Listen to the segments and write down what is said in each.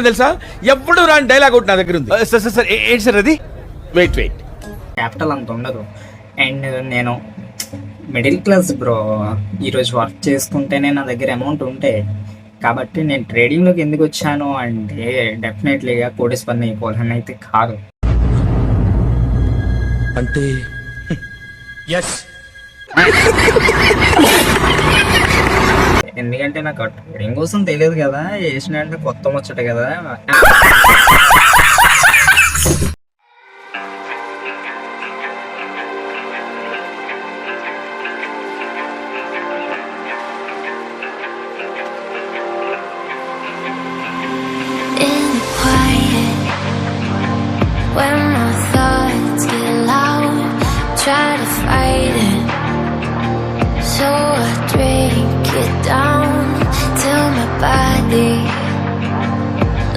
తెలుసా ఎప్పుడు రాని డైలాగ్ ఒకటి నా దగ్గర ఉంది. సార్ సార్ సార్ ఏంటి సార్ అది? వెయిట్ క్యాపిటల్ అంత ఉండదు. అండ్ నేను మిడిల్ క్లాస్ బ్రో. ఈరోజు వర్క్ చేసుకుంటేనే నా దగ్గర అమౌంట్ ఉంటే, కాబట్టి నేను ట్రేడింగ్లోకి ఎందుకు వచ్చాను అంటే డెఫినెట్లీగా కోటీశ్వరుని అయిపోవాలని అయితే కాదు. అంటే ఎస్, ఎందుకంటే నాకు ట్రేడింగ్ కోసం తెలియదు కదా, వేసిన అంటే కొత్త ముచ్చట కదా. When my thoughts get loud, try to fight it. So I drink it down till my body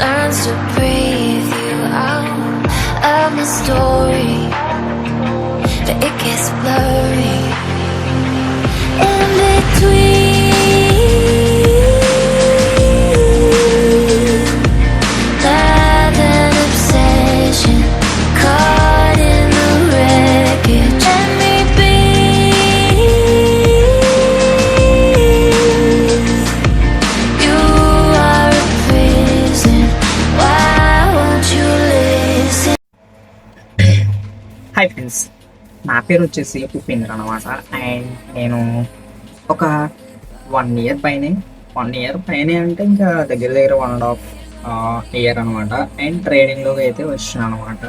learns to breathe you out of my story, but it gets blurry in between. Hi friends, నా పేరు వచ్చేసి ఉపేంద్ర అనమాట. And నేను ఒక 1 year పైనే అంటే ఇంకా దగ్గర 1.5 year అనమాట. అండ్ ట్రేడింగ్లోకి అయితే వచ్చిన అనమాట.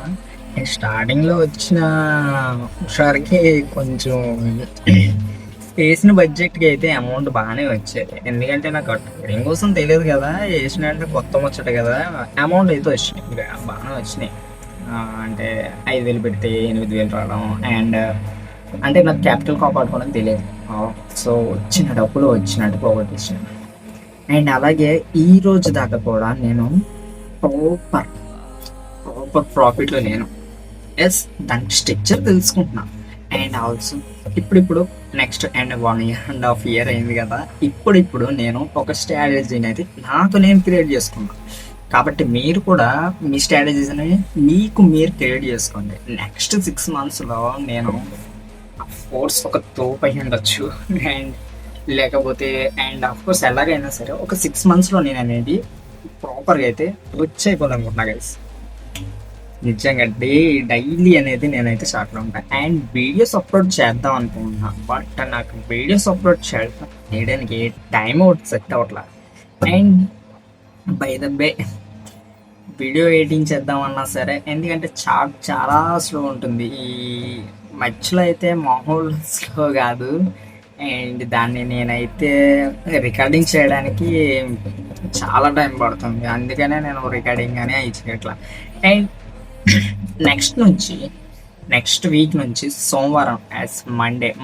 అండ్ స్టార్టింగ్లో వచ్చిన హుషారుకి కొంచెం వేసిన బడ్జెట్కి అయితే అమౌంట్ బాగానే వచ్చేది. ఎందుకంటే నాకు ట్రేడింగ్ కోసం తెలియదు కదా, వేసిన అంటే కొత్త ముచ్చట కదా. అమౌంట్ అయితే వచ్చినాయి, బాగానే వచ్చినాయి. అంటే 5,000 పెడితే 8,000 రావడం. అండ్ అంటే నాకు క్యాపిటల్ కాపాడుకోవడం తెలియదు. సో వచ్చిన డబ్బులు వచ్చినట్టు పోగొట్టించిన. అండ్ అలాగే ఈ రోజు దాకా కూడా నేను ప్రాపర్ ప్రాఫిట్లో నేను ఎస్ దాని స్ట్రక్చర్ తెలుసుకుంటున్నాను. అండ్ ఆల్సో ఇప్పుడు నెక్స్ట్ అండ్ 1.5 year అయింది కదా, ఇప్పుడు నేను ఒక స్ట్రాటజీని అయితే నాకు నేను క్రియేట్ చేసుకున్నాను. కాబట్టి మీరు కూడా మీ స్ట్రాటజీస్ని మీరు క్రియేట్ చేసుకోండి. నెక్స్ట్ 6 monthsలో నేను అఫ్కోర్స్ ఒక తోపు అయి ఉండొచ్చు, అండ్ లేకపోతే అండ్ అఫ్కోర్స్ ఎలాగైనా సరే ఒక 6 monthsలో నేను అనేది ప్రాపర్గా అయితే రిచ్ అయిపోదనుకుంటున్నా గైస్. నిజంగా డైలీ అనేది నేనైతే షార్ట్లో ఉంటాను. అండ్ వీడియోస్ అప్లోడ్ చేద్దాం అనుకుంటున్నా, బట్ నాకు వీడియోస్ అప్లోడ్ చేయడానికి టైం అవుట్ సెట్ అవ్వట్లా. And by the way video editing చేద్దామన్నా సరే, ఎందుకంటే చాలా స్లో ఉంటుంది. ఈ మధ్యలో అయితే మామూలు స్లో కాదు. అండ్ దాన్ని నేనైతే రికార్డింగ్ చేయడానికి చాలా టైం పడుతుంది. అందుకనే నేను రికార్డింగ్ అనే ఇచ్చినట్లా. అండ్ నెక్స్ట్ వీక్ నుంచి సోమవారం యాజ్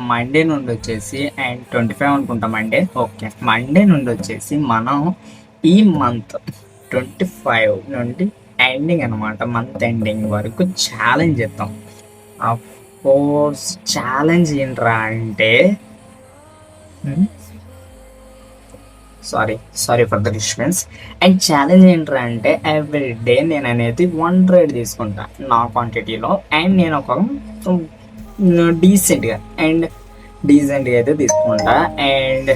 మండే నుండి వచ్చేసి అండ్ 25 అనుకుంటా మండే నుండి వచ్చేసి మనం ఈ మంత్ 25 నుండి ఎండింగ్ అనమాట, మంత్ ఎండింగ్ వరకు ఛాలెంజ్ చేద్దాం. అఫ్కోర్స్ ఛాలెంజ్ ఏంట్రా అంటే sorry for the disturbance. And challenge ఏంట్రా అంటే ఎవ్రీ డే నేను అనేది 1 trade తీసుకుంటా నా క్వాంటిటీలో. అండ్ నేను ఒక డీసెంట్గా అయితే తీసుకుంటా. అండ్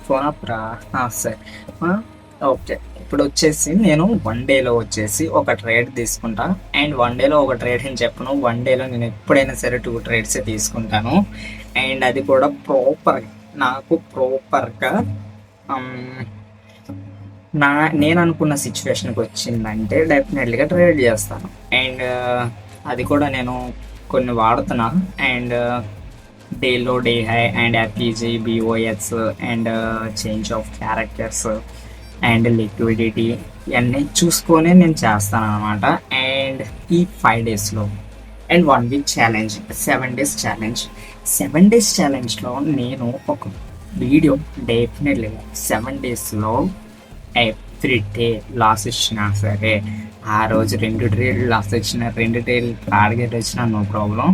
ఫోన్ అప్రా సరే ఓకే. ఇప్పుడు వచ్చేసి నేను 1 dayలో వచ్చేసి ఒక ట్రేడ్ తీసుకుంటా. అండ్ 1 dayలో ఒక ట్రేడ్ అని చెప్పను, 1 dayలో నేను ఎప్పుడైనా సరే 2 trades తీసుకుంటాను. అండ్ అది కూడా నాకు ప్రాపర్గా నేను అనుకున్న సిచ్యువేషన్కి వచ్చిందంటే డెఫినెట్లీగా ట్రేడ్ చేస్తాను. అండ్ అది కూడా నేను కొన్ని వాడుతున్నా. అండ్ డేలో day high and FVG BOS and change of characters and liquidity ఇవన్నీ చూసుకొని నేను చేస్తాను అనమాట. అండ్ ఈ 5 daysలో and 1 week challenge, 7 days challenge. 7 days ఛాలెంజ్లో నేను ఒక వీడియో డెఫినెట్లీగా 7 daysలో ఎవ్రీ డే లాస్ ఇచ్చినా సరే, ఆ రోజు 2 trade లాస్ వచ్చిన 2 trade టార్గెట్ వచ్చినా నో ప్రాబ్లం.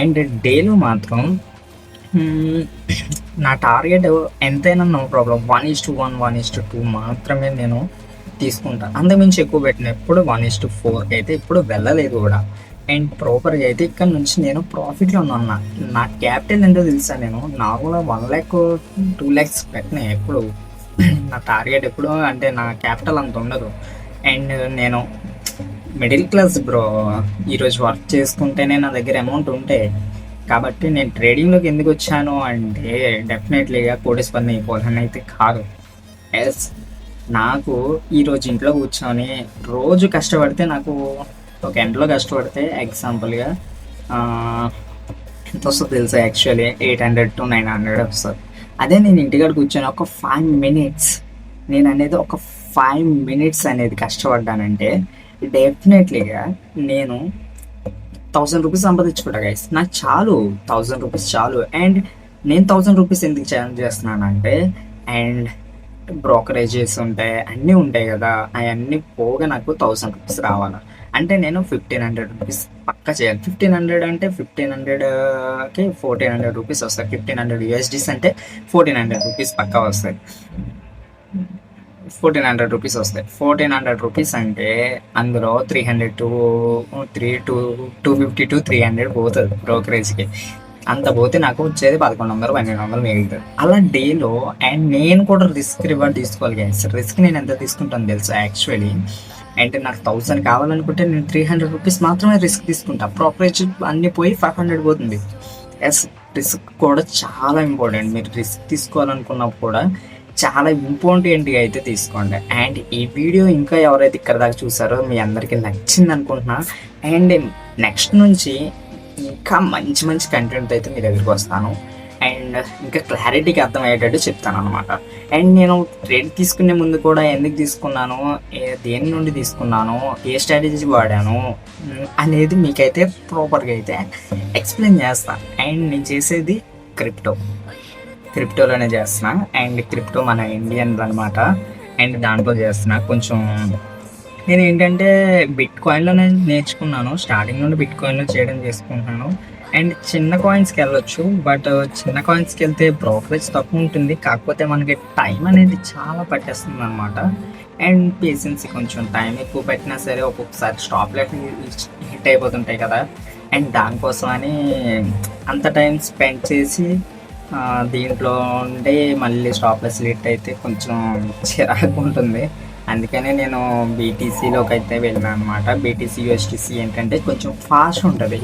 అండ్ డేలో మాత్రం మ్మ్. నా టార్గెట్ ఎంతైనా నో ప్రాబ్లం 1:1 1:2 మాత్రమే నేను తీసుకుంటాను. అంతకుమించి ఎక్కువ పెట్టిన ఎప్పుడు 1:4 అయితే ఇప్పుడు వెళ్ళలేదు కూడా. అండ్ ప్రాపర్గా అయితే ఇక్కడ నుంచి నేను ప్రాఫిట్లో ఉన్నా. నా క్యాపిటల్ ఎంతో తెలుసా, నేను నార్మల్గా 1 lakh 2 lakhs పెట్టిన ఎప్పుడు. నా టార్గెట్ ఎప్పుడు అంటే నా క్యాపిటల్ అంత ఉండదు. అండ్ నేను మిడిల్ క్లాస్ బ్రో, ఈరోజు వర్క్ చేసుకుంటేనే నా దగ్గర అమౌంట్ ఉంటే, కాబట్టి నేను ట్రేడింగ్లోకి ఎందుకు వచ్చాను అంటే డెఫినెట్లీగా కోటేశ్వరిని అయిపోవాలని అయితే కాదు. ఎస్, నాకు ఈరోజు ఇంట్లో కూర్చొని రోజు కష్టపడితే, నాకు ఒక గంటలో కష్టపడితే ఎగ్జాంపుల్గా ఎంత వస్తుంది తెలుసా, యాక్చువల్లీ 800 to 900 వస్తుంది. అదే నేను ఇంటికాడ కూర్చొని ఒక 5 minutes, నేను అనేది ఒక 5 minutes అనేది కష్టపడ్డానంటే డెఫినెట్లీగా నేను 1000 రూపీస్ సంపాదించుకుంటా గైస్. నాకు చాలు, 1000 రూపీస్ చాలు. అండ్ నేను 1000 రూపీస్ ఎందుకు ఛార్జ్ చేస్తున్నానంటే, అండ్ బ్రోకరేజెస్ ఉంటాయి, అన్నీ ఉంటాయి కదా, అవన్నీ పోగా నాకు 1000 రూపీస్ రావాలి అంటే నేను 1500 రూపీస్ పక్కా చేయాలి. 1500 అంటే 1500కి 1400 రూపీస్ వస్తాయి. 1500 USDs అంటే 1400 రూపీస్ పక్కా వస్తాయి. 1400 రూపీస్ వస్తాయి. 1400 రూపీస్ అంటే అందులో 250 to 300 పోతుంది బ్రోకరేజ్కి. అంత పోతే నాకు వచ్చేది 1100 1200 మిగులుతుంది అలా డేలో. అండ్ నేను కూడా రిస్క్ రివార్డ్ తీసుకోవాలి గైస్. రిస్క్ నేను ఎంత తీసుకుంటాను తెలుసా యాక్చువల్లీ, అంటే నాకు 1000 కావాలనుకుంటే నేను 300 రూపీస్ మాత్రమే రిస్క్ తీసుకుంటా. బ్రోకరేజ్ అన్నీ పోయి 500 పోతుంది. ఎస్, రిస్క్ కూడా చాలా ఇంపార్టెంట్. మీరు రిస్క్ తీసుకోవాలనుకున్నప్పుడు కూడా చాలా ఇంపార్టెంట్గా అయితే తీసుకోండి. అండ్ ఈ వీడియో ఇంకా ఎవరైతే ఇక్కడ దాకా చూసారో మీ అందరికీ నచ్చింది అనుకుంటున్నా. అండ్ నెక్స్ట్ నుంచి ఇంకా మంచి మంచి కంటెంట్ అయితే మీ దగ్గరికి వస్తాను. అండ్ ఇంకా క్లారిటీకి అర్థమయ్యేటట్టు చెప్తాను అనమాట. అండ్ నేను ట్రేడ్ తీసుకునే ముందు కూడా ఎందుకు తీసుకున్నాను, దేని నుండి తీసుకున్నాను, ఏ స్ట్రాటజీ వాడాను అనేది మీకైతే ప్రాపర్గా అయితే ఎక్స్ప్లెయిన్ చేస్తాను. అండ్ నేను చేసేది క్రిప్టోలోనే చేస్తున్నా. అండ్ క్రిప్టో మన ఇండియన్ అనమాట. అండ్ దాంట్లో చేస్తున్నా. కొంచెం నేను ఏంటంటే బిట్ కాయిన్లోనే నేర్చుకున్నాను. స్టార్టింగ్ నుండి బిట్ కాయిన్లో చేయడం చేసుకుంటున్నాను. అండ్ చిన్న కాయిన్స్కి వెళ్ళొచ్చు, బట్ చిన్న కాయిన్స్కి వెళ్తే బ్రోకరేజ్ తక్కువ ఉంటుంది. కాకపోతే మనకి టైం అనేది చాలా పట్టేస్తుంది అనమాట. అండ్ పేషెన్సీ, కొంచెం టైం ఎక్కువ పెట్టినా సరే ఒక్కొక్కసారి స్టాప్ లైట్ హిట్ అయిపోతుంటాయి కదా. అండ్ దానికోసమని అంత టైం స్పెండ్ చేసి దీంట్లో ఉండి మళ్ళీ స్టాప్లెస్ హిట్ అయితే కొంచెం చిరాకు ఉంటుంది. అందుకనే నేను బీటీసీలోకి అయితే వెళ్ళాను అనమాట. బీటీసీ USDC ఏంటంటే కొంచెం ఫాస్ట్ ఉంటుంది.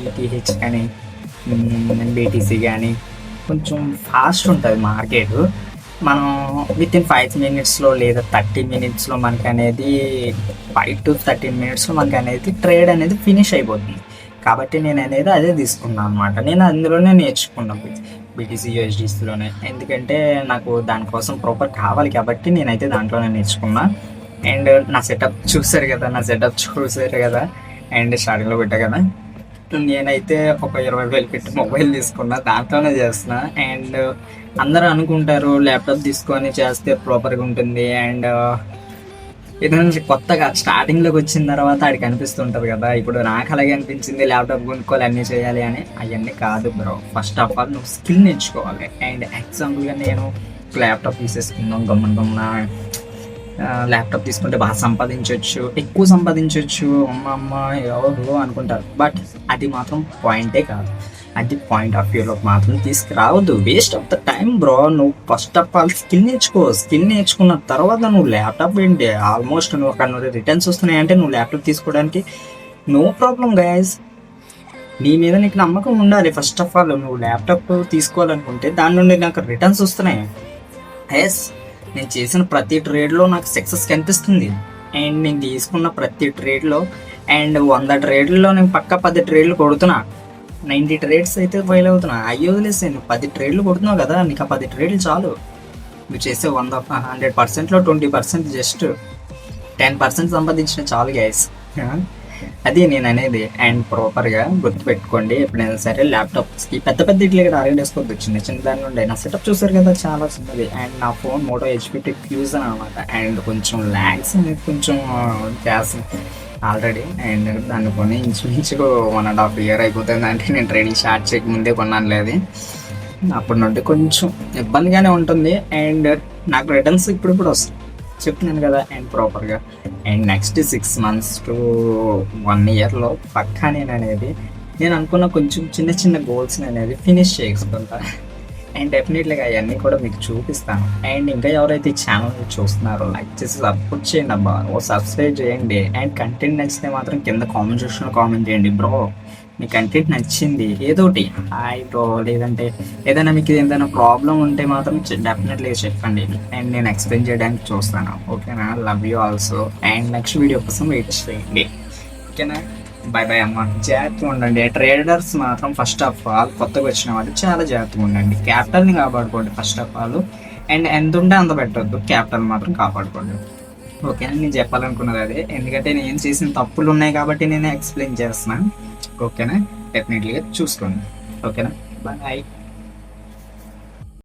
ఈటీహెచ్ కానీ బీటీసీ కానీ కొంచెం ఫాస్ట్ ఉంటుంది మార్కెట్. మనం విత్ ఇన్ 5 minutesలో లేదా 30 minutesలో మనకి అనేది 5 to 13 minutesలో మనకి అనేది ట్రేడ్ అనేది ఫినిష్ అయిపోతుంది. కాబట్టి నేను అనేది అదే తీసుకున్నాను అనమాట. నేను అందులోనే నేర్చుకున్నాను బీటీసీ USDCలోనే, ఎందుకంటే నాకు దానికోసం ప్రాపర్ కావాలి కాబట్టి నేనైతే దాంట్లోనే నేర్చుకున్నా. అండ్ నా సెటప్ చూసారు కదా. అండ్ స్టార్టింగ్లో పెట్టా కదా, నేనైతే ఒక 20,000 పెట్టి మొబైల్ తీసుకున్నా, దాంట్లోనే చేస్తున్నా. అండ్ అందరూ అనుకుంటారు ల్యాప్టాప్ తీసుకొని చేస్తే ప్రాపర్గా ఉంటుంది. అండ్ ఏదైనా కొత్తగా స్టార్టింగ్లోకి వచ్చిన తర్వాత ఆడికి అనిపిస్తుంటుంది కదా, ఇప్పుడు నాకు అలాగే అనిపించింది ల్యాప్టాప్ కొనుక్కోవాలి అన్నీ చేయాలి అని. అవన్నీ కాదు బ్రో. ఫస్ట్ ఆఫ్ ఆల్ నువ్వు స్కిల్ నేర్చుకోవాలి. అండ్ ఎగ్జాంపుల్గా నేను ల్యాప్టాప్ తీసేసుకున్నాం, గమ్మున ల్యాప్టాప్ తీసుకుంటే బాగా సంపాదించవచ్చు, ఎక్కువ సంపాదించవచ్చు, అమ్మ ఎవరు అనుకుంటారు. బట్ అది మాత్రం పాయింటే కాదు. అది పాయింట్ ఆఫ్ వ్యూలోకి మాత్రం తీసుకురావద్దు. Waste of the time bro. నువ్వు ఫస్ట్ ఆఫ్ ఆల్ స్కిల్ నేర్చుకో. స్కిల్ నేర్చుకున్న తర్వాత నువ్వు ల్యాప్టాప్ ఏంటి, ఆల్మోస్ట్ నువ్వు అక్కడ రిటర్న్స్ వస్తున్నాయి అంటే నువ్వు ల్యాప్టాప్ తీసుకోవడానికి నో ప్రాబ్లం గైస్. నీ మీద నీకు నమ్మకం ఉండాలి. ఫస్ట్ ఆఫ్ ఆల్ నువ్వు ల్యాప్టాప్ తీసుకోవాలనుకుంటే దాని నుండి నాకు రిటర్న్స్ వస్తున్నాయి. ఎస్, నేను చేసిన ప్రతి ట్రేడ్లో నాకు సక్సెస్ కనిపిస్తుంది. అండ్ నేను తీసుకున్న ప్రతి ట్రేడ్లో అండ్ 100 ట్రేడ్లలో నేను పక్కా 10 ట్రేడ్లు కొడుతున్నా. 90 ట్రేడ్స్ అయితే ఫెయిల్ అవుతున్నా. అయ్యో వదిలేస్తే నువ్వు 10 ట్రేడ్లు కొడుతున్నావు కదా, నీకు ఆ 10 ట్రేడ్లు చాలు. నువ్వు చేసే 100%లో 20% జస్ట్ 10% సంపాదించిన చాలు గైస్. అది నేను అనేది. అండ్ ప్రాపర్గా గుర్తుపెట్టుకోండి, ఎప్పుడైనా సరే ల్యాప్టాప్స్కి పెద్ద ఇట్లా టార్గెట్ వేసుకోవద్దు. చిన్న దాని నుండి. నా సెటప్ చూసారు కదా, చాలా చిన్నది. అండ్ నా phone Moto HP Tech fusion అనమాట. అండ్ కొంచెం ల్యాగ్స్ అనేది కొంచెం చేస్తుంది. ఆల్రెడీ. అండ్ దాన్ని కొని ఇంచుమించు 1.5 year అయిపోతుంది. అంటే నేను ట్రేడింగ్ స్టార్ట్ చేయక ముందే కొన్నాను లేదు, అప్పటి నుండి కొంచెం ఇబ్బందిగానే ఉంటుంది. అండ్ నాకు రిటర్న్స్ ఇప్పుడు వస్తాయి చెప్తున్నాను కదా. అండ్ ప్రాపర్గా అండ్ నెక్స్ట్ 6 months to 1 yearలో పక్కా నేను అనుకున్న కొంచెం చిన్న చిన్న గోల్స్ని అనేది ఫినిష్ చేసుకుంటా. అండ్ డెఫినెట్లీగా అవన్నీ కూడా మీకు చూపిస్తాను. అండ్ ఇంకా ఎవరైతే ఈ ఛానల్ చూస్తున్నారో లైక్ చేసి సపోర్ట్ చేయండి అబ్బా, ఓ సబ్స్క్రైబ్ చేయండి. అండ్ కంటెంట్ నచ్చితే మాత్రం కింద కామెంట్ సెక్షన్లో కామెంట్ చేయండి. బ్రో మీ కంటెంట్ నచ్చింది ఏదోటి హాయ్ బ్రో, లేదంటే ఏదైనా మీకు ఏదైనా ప్రాబ్లం ఉంటే మాత్రం డెఫినెట్లీ చెప్పండి. అండ్ నేను ఎక్స్ప్లెయిన్ చేయడానికి చూస్తాను. ఓకేనా? Love you also. And next video కోసం వెయిట్ చేయండి. ఓకేనా? బై బై అమ్మ. జాగ్రత్తగా ఉండండి. ట్రేడర్స్ మాత్రం ఫస్ట్ ఆఫ్ ఆల్ కొత్తగా వచ్చిన వాళ్ళు చాలా జాగ్రత్తగా ఉండండి. క్యాపిటల్ని కాపాడుకోండి ఫస్ట్ ఆఫ్ ఆల్. అండ్ ఎంత ఉంటే అంత పెట్టద్దు, క్యాపిటల్ మాత్రం కాపాడుకోండి. ఓకేనా? నేను చెప్పాలనుకున్నది అదే, ఎందుకంటే నేను చేసిన తప్పులు ఉన్నాయి కాబట్టి నేను ఎక్స్ప్లెయిన్ చేస్తున్నాను. ఓకేనా? డెఫినెట్లీగా చూసుకోండి. ఓకేనా? బాయ్.